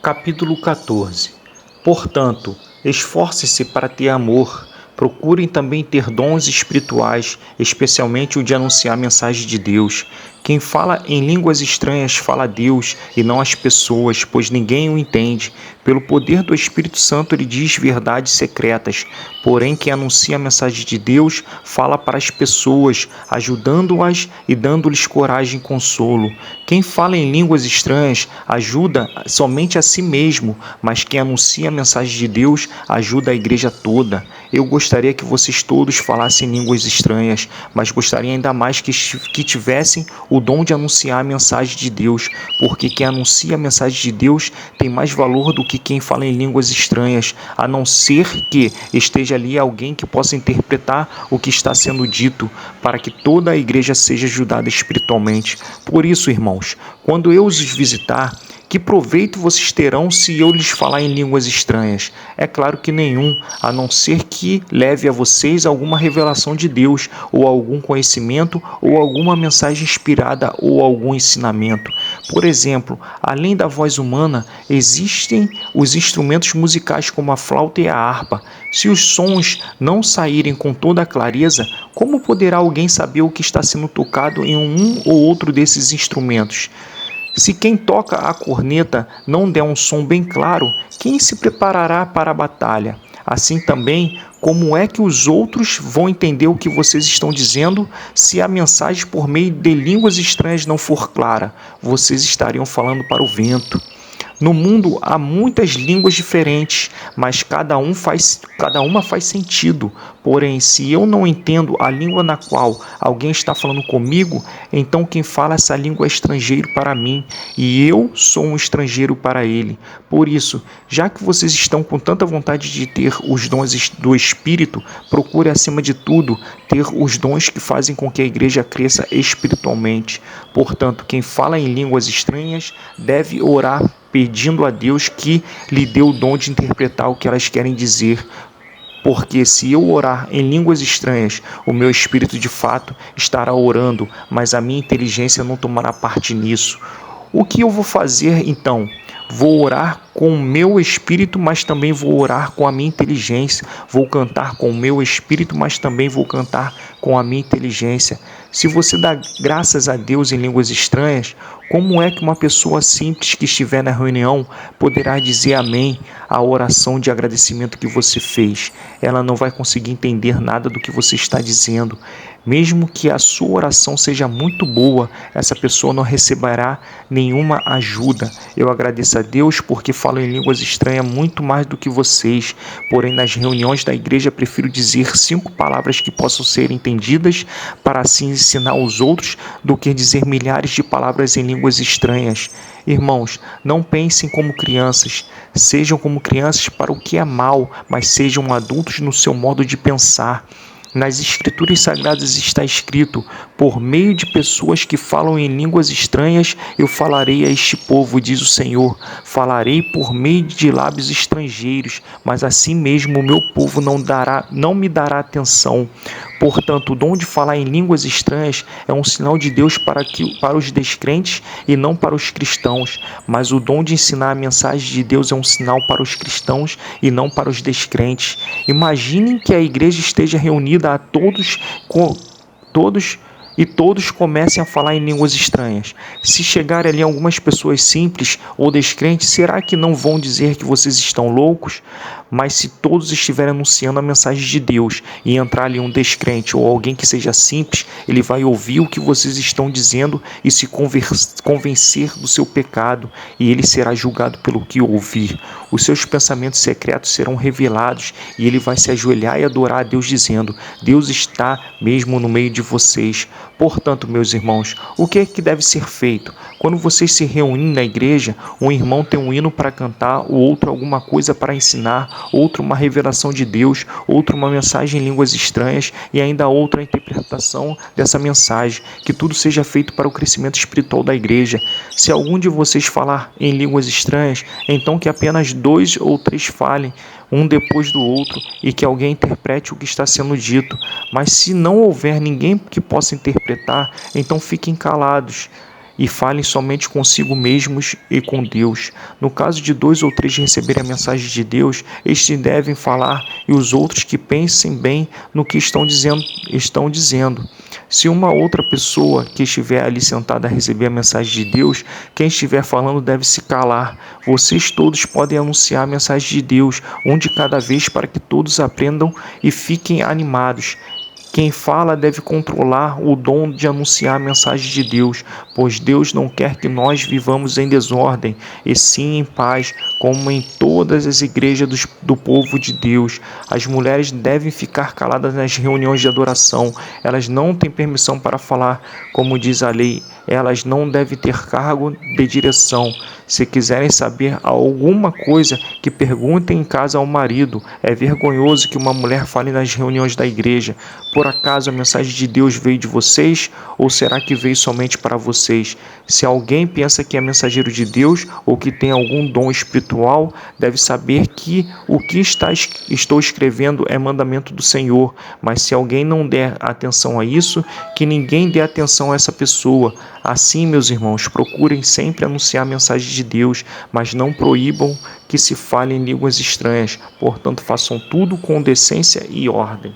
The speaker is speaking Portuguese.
Capítulo 14. Portanto, esforcem-se para ter amor. Procurem também ter dons espirituais, especialmente o de anunciar a mensagem de Deus. Quem fala em línguas estranhas fala a Deus e não às pessoas, pois ninguém o entende. Pelo poder do Espírito Santo ele diz verdades secretas. Porém, quem anuncia a mensagem de Deus fala para as pessoas, ajudando-as e dando-lhes coragem e consolo. Quem fala em línguas estranhas ajuda somente a si mesmo, mas quem anuncia a mensagem de Deus ajuda a igreja toda. Eu gostaria que vocês todos falassem línguas estranhas, mas gostaria ainda mais que tivessem o dom de anunciar a mensagem de Deus, porque quem anuncia a mensagem de Deus tem mais valor do que quem fala em línguas estranhas, a não ser que esteja ali alguém que possa interpretar o que está sendo dito, para que toda a igreja seja ajudada espiritualmente. Por isso, irmãos, quando eu os visitar, que proveito vocês terão se eu lhes falar em línguas estranhas? É claro que nenhum, a não ser que leve a vocês alguma revelação de Deus, ou algum conhecimento, ou alguma mensagem inspirada, ou algum ensinamento. Por exemplo, além da voz humana, existem os instrumentos musicais como a flauta e a harpa. Se os sons não saírem com toda a clareza, como poderá alguém saber o que está sendo tocado em um ou outro desses instrumentos? Se quem toca a corneta não der um som bem claro, quem se preparará para a batalha? Assim também, como é que os outros vão entender o que vocês estão dizendo se a mensagem por meio de línguas estranhas não for clara? Vocês estariam falando para o vento. No mundo há muitas línguas diferentes, mas cada uma faz sentido. Porém, se eu não entendo a língua na qual alguém está falando comigo, então quem fala essa língua é estrangeiro para mim, e eu sou um estrangeiro para ele. Por isso, já que vocês estão com tanta vontade de ter os dons do Espírito, procure acima de tudo ter os dons que fazem com que a igreja cresça espiritualmente. Portanto, quem fala em línguas estranhas deve orar pedindo a Deus que lhe dê o dom de interpretar o que elas querem dizer. Porque se eu orar em línguas estranhas, o meu espírito de fato estará orando, mas a minha inteligência não tomará parte nisso. O que eu vou fazer então? Vou orar com o meu espírito, mas também vou orar com a minha inteligência. Vou cantar com o meu espírito, mas também vou cantar com a minha inteligência. Se você dá graças a Deus em línguas estranhas, como é que uma pessoa simples que estiver na reunião poderá dizer amém à oração de agradecimento que você fez? Ela não vai conseguir entender nada do que você está dizendo. Mesmo que a sua oração seja muito boa, essa pessoa não receberá nenhuma ajuda. Eu agradeço a Deus porque falo em línguas estranhas muito mais do que vocês. Porém, nas reuniões da igreja, prefiro dizer 5 palavras que possam ser entendidas para assim ensinar aos outros do que dizer milhares de palavras em línguas estranhas. Irmãos, não pensem como crianças. Sejam como crianças para o que é mal, mas sejam adultos no seu modo de pensar. Nas Escrituras Sagradas está escrito: por meio de pessoas que falam em línguas estranhas, eu falarei a este povo, diz o Senhor. Falarei por meio de lábios estrangeiros, mas assim mesmo o meu povo não me dará atenção. Portanto, o dom de falar em línguas estranhas é um sinal de Deus para os descrentes e não para os cristãos. Mas o dom de ensinar a mensagem de Deus é um sinal para os cristãos e não para os descrentes. Imaginem que a igreja esteja reunida a todos comecem a falar em línguas estranhas. Se chegarem ali algumas pessoas simples ou descrentes, será que não vão dizer que vocês estão loucos? Mas se todos estiverem anunciando a mensagem de Deus e entrar ali um descrente ou alguém que seja simples, ele vai ouvir o que vocês estão dizendo e se convencer do seu pecado, e ele será julgado pelo que ouvir. Os seus pensamentos secretos serão revelados e ele vai se ajoelhar e adorar a Deus dizendo: Deus está mesmo no meio de vocês. Portanto, meus irmãos, o que é que deve ser feito? Quando vocês se reúnem na igreja, um irmão tem um hino para cantar, o outro alguma coisa para ensinar, outro uma revelação de Deus, outro uma mensagem em línguas estranhas e ainda outra a interpretação dessa mensagem. Que tudo seja feito para o crescimento espiritual da igreja. Se algum de vocês falar em línguas estranhas, então que apenas 2 ou 3 falem, um depois do outro, e que alguém interprete o que está sendo dito. Mas se não houver ninguém que possa interpretar, então fiquem calados. e falem somente consigo mesmos e com Deus. No caso de 2 ou 3 receberem a mensagem de Deus, estes devem falar e os outros que pensem bem no que estão dizendo. Se uma outra pessoa que estiver ali sentada a receber a mensagem de Deus, quem estiver falando deve se calar. Vocês todos podem anunciar a mensagem de Deus, um de cada vez, para que todos aprendam e fiquem animados. Quem fala deve controlar o dom de anunciar a mensagem de Deus, pois Deus não quer que nós vivamos em desordem, e sim em paz, como em todas as igrejas do povo de Deus. As mulheres devem ficar caladas nas reuniões de adoração. Elas não têm permissão para falar, como diz a lei. Elas não devem ter cargo de direção. Se quiserem saber alguma coisa, que perguntem em casa ao marido. É vergonhoso que uma mulher fale nas reuniões da igreja. Por acaso a mensagem de Deus veio de vocês, ou será que veio somente para vocês? Se alguém pensa que é mensageiro de Deus ou que tem algum dom espiritual, deve saber que o que estou escrevendo é mandamento do Senhor. Mas se alguém não der atenção a isso, que ninguém dê atenção a essa pessoa. Assim, meus irmãos, procurem sempre anunciar a mensagem de Deus, mas não proíbam que se fale em línguas estranhas. Portanto, façam tudo com decência e ordem.